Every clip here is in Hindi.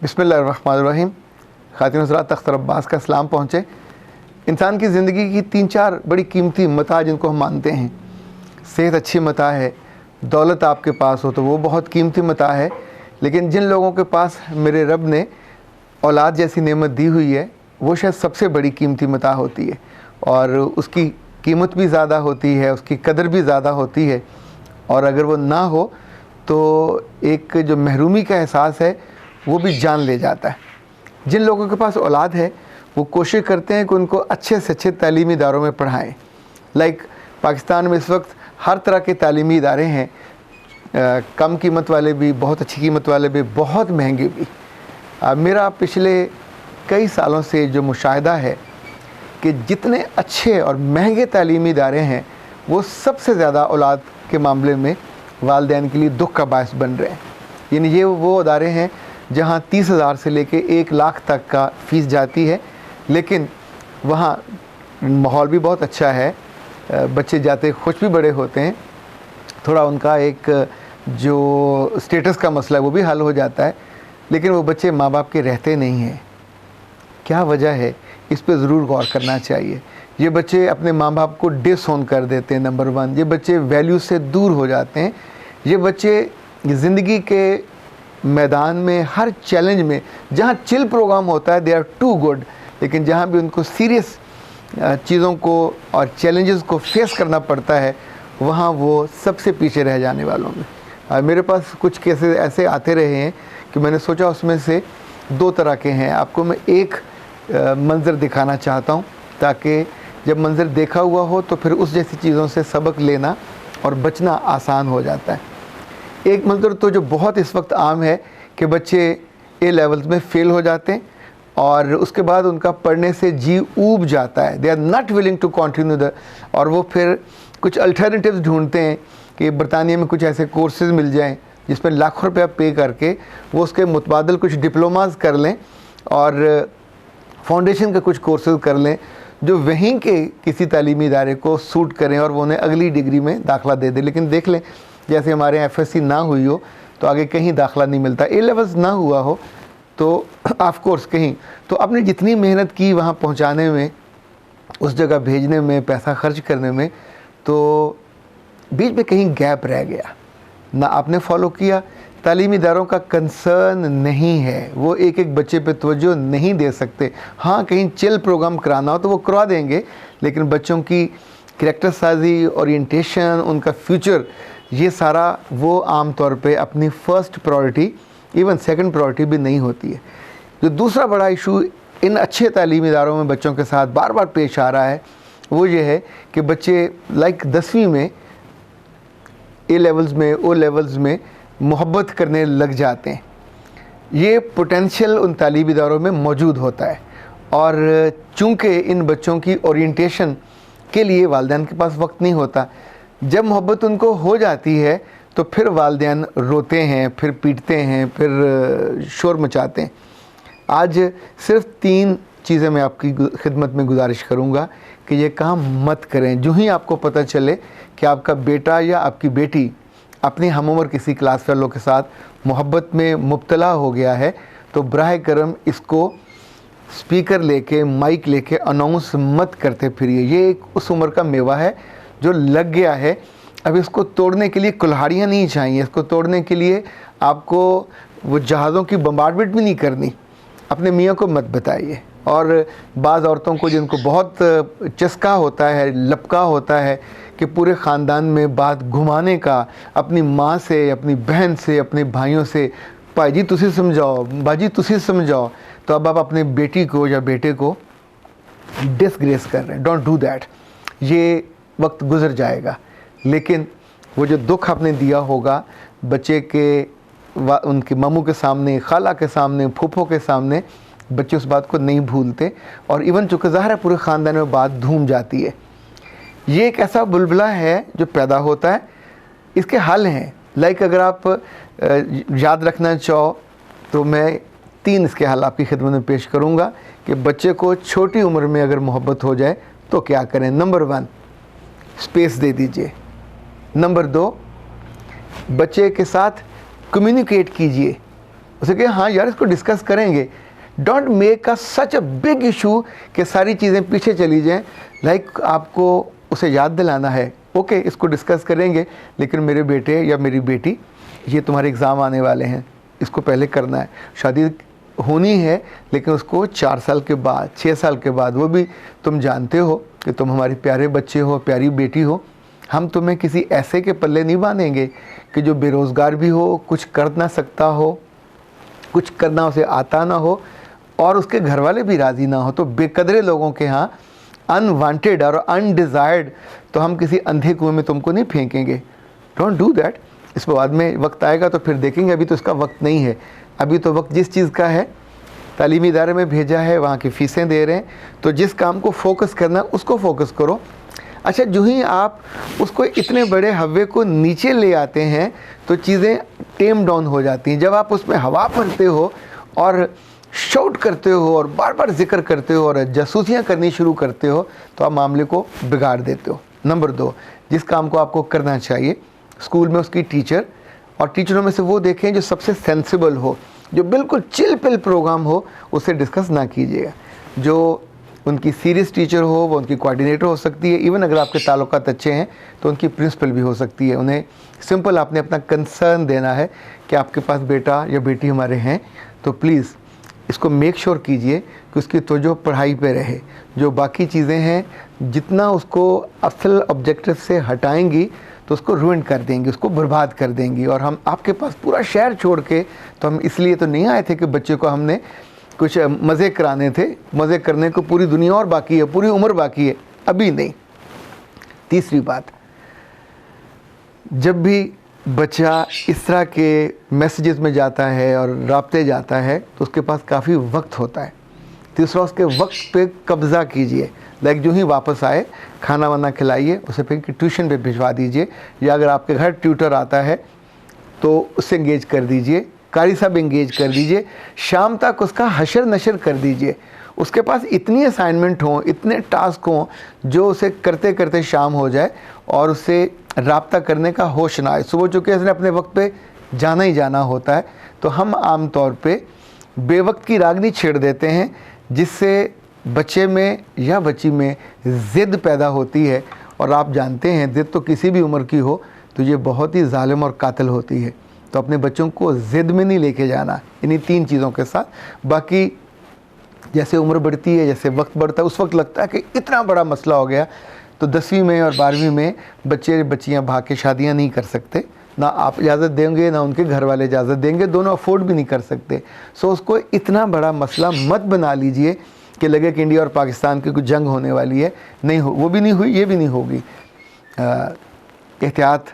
बिस्मिल्लाहिर्रहमानिर्रहीम। ख़ातिन हज़रात, अख्तर अब्बास का सलाम पहुँचे। इंसान की ज़िंदगी की 3-4 बड़ी कीमती मता जिनको हम मानते हैं। सेहत अच्छी मता है, दौलत आपके पास हो तो वो बहुत कीमती मता है, लेकिन जिन लोगों के पास मेरे रब ने औलाद जैसी नेमत दी हुई है वो शायद सबसे बड़ी कीमती मता होती है, और उसकी कीमत भी ज़्यादा होती है, उसकी कदर भी ज़्यादा होती है। और अगर वो ना हो तो एक जो महरूमी का एहसास है वो भी जान ले जाता है। जिन लोगों के पास औलाद है वो कोशिश करते हैं कि उनको अच्छे से अच्छे तालीमी इदारों में पढ़ाएं। पाकिस्तान में इस वक्त हर तरह के तालीमी इदारे हैं, कम कीमत वाले भी, बहुत अच्छी कीमत वाले भी, बहुत महंगे भी। मेरा पिछले कई सालों से जो मुशाहिदा है कि जितने अच्छे और महंगे तालीमी इदारे हैं वो सबसे ज़्यादा औलाद के मामले में वालिदैन के लिए दुख का बायस बन रहे हैं। यानी ये वो इदारे हैं जहाँ 30,000 से लेके 1 लाख तक का फ़ीस जाती है, लेकिन वहाँ माहौल भी बहुत अच्छा है, बच्चे जाते खुश भी बड़े होते हैं, थोड़ा उनका एक जो स्टेटस का मसला है वो भी हल हो जाता है, लेकिन वो बच्चे माँ बाप के रहते नहीं हैं। क्या वजह है, इस पे ज़रूर गौर करना चाहिए। ये बच्चे अपने माँ बाप को डिसओन कर देते हैं, नंबर 1। ये बच्चे वैल्यू से दूर हो जाते हैं। ये बच्चे ज़िंदगी के मैदान में हर चैलेंज में, जहाँ चिल प्रोग्राम होता है दे आर टू गुड, लेकिन जहाँ भी उनको सीरियस चीज़ों को और चैलेंजेस को फेस करना पड़ता है वहाँ वो सबसे पीछे रह जाने वालों में। मेरे पास कुछ केसेस ऐसे आते रहे हैं कि मैंने सोचा उसमें से 2 तरह के हैं। आपको मैं एक मंज़र दिखाना चाहता हूँ ताकि जब मंज़र देखा हुआ हो तो फिर उस जैसी चीज़ों से सबक लेना और बचना आसान हो जाता है। एक मंज़र तो जो बहुत इस वक्त आम है कि बच्चे A लेवल्स में फ़ेल हो जाते हैं और उसके बाद उनका पढ़ने से जी ऊब जाता है, they are not willing to continue और वो फिर कुछ अल्टरनेटिव्स ढूंढते हैं कि बरतानिया में कुछ ऐसे कोर्सेज़ मिल जाएं जिसमें लाखों रुपया पे करके वो उसके मुतबादल कुछ डिप्लोमास कर लें और फाउंडेशन के कुछ कोर्सेज़ कर लें जो वहीं के किसी तालीमी इदारे को सूट करें और वो उन्हें अगली डिग्री में दाखिला दे दें। लेकिन देख लें, जैसे हमारे यहाँ FSC ना हुई हो तो आगे कहीं दाखिला नहीं मिलता, A लेवल्स ना हुआ हो तो ऑफ कोर्स कहीं, तो आपने जितनी मेहनत की वहाँ पहुँचाने में, उस जगह भेजने में, पैसा खर्च करने में, तो बीच में कहीं गैप रह गया, ना आपने फॉलो किया। तालीमी इदारों का कंसर्न नहीं है, वो एक एक बच्चे पे तवज्जो नहीं दे सकते। हाँ, कहीं चिल प्रोग्राम कराना हो तो वो करवा देंगे, लेकिन बच्चों की करैक्टर साजी, ओरिएंटेशन, उनका फ्यूचर, ये सारा वो आम तौर पे अपनी first priority, even second priority भी नहीं होती है। जो दूसरा बड़ा इशू इन अच्छे तालीमी इदारों में बच्चों के साथ बार बार पेश आ रहा है वो ये है कि बच्चे 10वीं में A लेवल्स में, O लेवल्स में मोहब्बत करने लग जाते हैं। ये पोटेंशियल उन तालीमी इदारों में मौजूद होता है, और चूँकि इन बच्चों की ओरिएंटेशन के लिए वालिदैन के पास वक्त नहीं होता, जब मोहब्बत उनको हो जाती है तो फिर वालिदैन रोते हैं, फिर पीटते हैं, फिर शोर मचाते हैं। आज सिर्फ 3 चीज़ें मैं आपकी खिदमत में गुजारिश करूँगा कि ये काम मत करें। जो ही आपको पता चले कि आपका बेटा या आपकी बेटी अपनी हमउम्र किसी क्लास फेलो के साथ मोहब्बत में मुब्तला हो गया है तो बराह करम इसको स्पीकर लेके, माइक लेके अनाउंस मत करते फिरिए। ये एक उस उम्र का मेवा है जो लग गया है, अब इसको तोड़ने के लिए कुल्हाड़ियाँ नहीं चाहिए, इसको तोड़ने के लिए आपको वो जहाज़ों की बम्बार्डमेंट भी नहीं करनी। अपने मियाँ को मत बताइए। और बाज़ औरतों को जिनको बहुत चस्का होता है, लपका होता है कि पूरे ख़ानदान में बात घुमाने का, अपनी माँ से, अपनी बहन से, अपने भाइयों से, भाई जी तुसी समझाओ, बाजी तुसी समझाओ, तो अब आप अपने बेटी को या बेटे को डिसग्रेस कर रहे हैं। Don't do that. ये वक्त गुज़र जाएगा, लेकिन वो जो दुख आपने दिया होगा बच्चे के, उनके मामू के सामने, खाला के सामने, फूफो के सामने, बच्चे उस बात को नहीं भूलते। और इवन चूँकि ज़ाहिर है पूरे ख़ानदान में बात धूम जाती है। ये एक ऐसा बुलबुला है जो पैदा होता है, इसके हल हैं। अगर आप याद रखना चाहो तो मैं 3 इसके हल आपकी खिदमत में पेश करूँगा कि बच्चे को छोटी उम्र में अगर मोहब्बत हो जाए तो क्या करें। नंबर 1, स्पेस दे दीजिए। नंबर 2, बच्चे के साथ कम्युनिकेट कीजिए उसे कहे हाँ यार इसको डिस्कस करेंगे। Don't make a such a big issue कि सारी चीज़ें पीछे चली जाएं। लाइक आपको उसे याद दिलाना है, ओके इसको डिस्कस करेंगे, लेकिन मेरे बेटे या मेरी बेटी ये तुम्हारे एग्ज़ाम आने वाले हैं, इसको पहले करना है। शादी होनी है लेकिन उसको 4 साल के बाद, 6 साल के बाद, वो भी तुम जानते हो कि तुम हमारे प्यारे बच्चे हो, प्यारी बेटी हो। हम तुम्हें किसी ऐसे के पल्ले नहीं बांधेंगे कि जो बेरोज़गार भी हो, कुछ कर ना सकता हो, कुछ करना उसे आता ना हो और उसके घर वाले भी राज़ी ना हो। तो बेकदरे लोगों के यहाँ अनवांटेड और अनडिज़ायर्ड तो हम किसी अंधे कुएं में तुमको नहीं फेंकेंगे। Don't do that. इस बाद में वक्त आएगा तो फिर देखेंगे, अभी तो इसका वक्त नहीं है। अभी तो वक्त जिस चीज़ का है, तालीमी इदारे में भेजा है, वहाँ की फ़ीसें दे रहे हैं, तो जिस काम को फोकस करना है उसको फोकस करो। अच्छा, जो ही आप उसको इतने बड़े हव्वे को नीचे ले आते हैं तो चीज़ें टेम डाउन हो जाती हैं। जब आप उसमें हवा भरते हो और शाउट करते हो और बार बार जिक्र करते हो और जासूसियाँ करनी शुरू करते हो तो आप मामले को बिगाड़ देते हो। नंबर 2, जिस काम को आपको करना चाहिए स्कूल में उसकी टीचर, और टीचरों में से वो देखें जो सबसे सेंसिबल हो, जो बिल्कुल चिल पिल प्रोग्राम हो, उससे डिस्कस ना कीजिएगा। जो उनकी सीरियस टीचर हो वो उनकी कोऑर्डिनेटर हो सकती है। इवन अगर आपके ताल्लुकात अच्छे हैं तो उनकी प्रिंसिपल भी हो सकती है। उन्हें सिंपल आपने अपना कंसर्न देना है कि आपके पास बेटा या बेटी हमारे हैं, तो प्लीज़ इसको मेक श्योर कीजिए कि उसकी तवज्जो पढ़ाई पे रहे। जो बाकी चीज़ें हैं जितना उसको असल ऑब्जेक्टिव से हटाएंगी तो उसको रुइन कर देंगी, उसको बर्बाद कर देंगी। और हम आपके पास पूरा शहर छोड़ के, तो हम इसलिए तो नहीं आए थे कि बच्चे को हमने कुछ मज़े कराने थे। मज़े करने को पूरी दुनिया और बाकी है, पूरी उम्र बाकी है, अभी नहीं। तीसरी बात, जब भी बच्चा इस तरह के मैसेजेस में जाता है और राब्ते जाता है तो उसके पास काफ़ी वक्त होता है। तीसरा, उसके वक्त पे कब्ज़ा कीजिए। लाइक जो ही वापस आए खाना वाना खिलाइए, उसे फिर ट्यूशन पे भिजवा दीजिए, या अगर आपके घर ट्यूटर आता है तो उससे इंगेज कर दीजिए, कारी साहब इंगेज कर दीजिए। शाम तक उसका हशर नशर कर दीजिए। उसके पास इतनी असाइनमेंट हों, इतने टास्क हों जो उसे करते करते शाम हो जाए और उससे राब्ता करने का होश ना आए। सुबह चूँकि उसने अपने वक्त पे जाना ही जाना होता है, तो हम आम तौर पे बेवक्त की रागनी छेड़ देते हैं, जिससे बच्चे में या बच्ची में ज़िद पैदा होती है। और आप जानते हैं ज़िद तो किसी भी उम्र की हो तो ये बहुत ही ज़ालिम और कातिल होती है। तो अपने बच्चों को ज़िद में नहीं लेके जाना इन्हीं 3 चीज़ों के साथ। बाकी जैसे उम्र बढ़ती है, जैसे वक्त बढ़ता है, उस वक्त लगता है कि इतना बड़ा मसला हो गया, तो 10वीं में और 12वीं में बच्चे बच्चियाँ भाग के शादियाँ नहीं कर सकते। ना आप इजाज़त देंगे ना उनके घर वाले इजाज़त देंगे, दोनों अफोर्ड भी नहीं कर सकते। सो उसको इतना बड़ा मसला मत बना लीजिए कि लगे कि इंडिया और पाकिस्तान की कुछ जंग होने वाली है। नहीं हो, वो भी नहीं हुई, ये भी नहीं होगी। एहतियात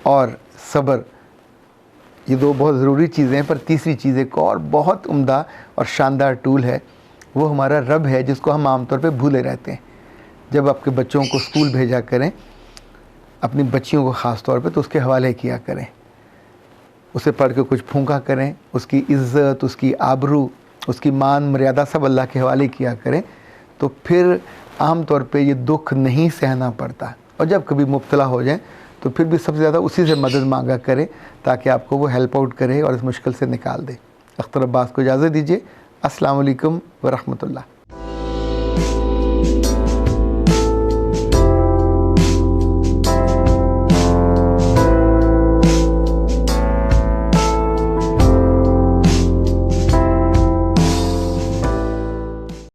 और सब्र, ये 2 बहुत ज़रूरी चीज़ें हैं। पर तीसरी चीज़ एक और बहुत उम्दा और शानदार टूल है, वो हमारा रब है, जिसको हम आमतौर पे भूले रहते हैं। जब आपके बच्चों को स्कूल भेजा करें, अपनी बच्चियों को ख़ास तौर पे, तो उसके हवाले किया करें, उसे पढ़ के कुछ फूंका करें, उसकी इज़्ज़त, उसकी आबरू, उसकी मान मर्यादा सब अल्लाह के हवाले किया करें। तो फिर आम तौर पे ये दुख नहीं सहना पड़ता। और जब कभी मुब्तला हो जाए तो फिर भी सबसे ज़्यादा उसी से मदद मांगा करें ताकि आपको वो हेल्प आउट करे और इस मुश्किल से निकाल दे। अख्तर अब्बास को इजाज़त दीजिए। अस्सलाम वालेकुम व रहमतुल्लाह।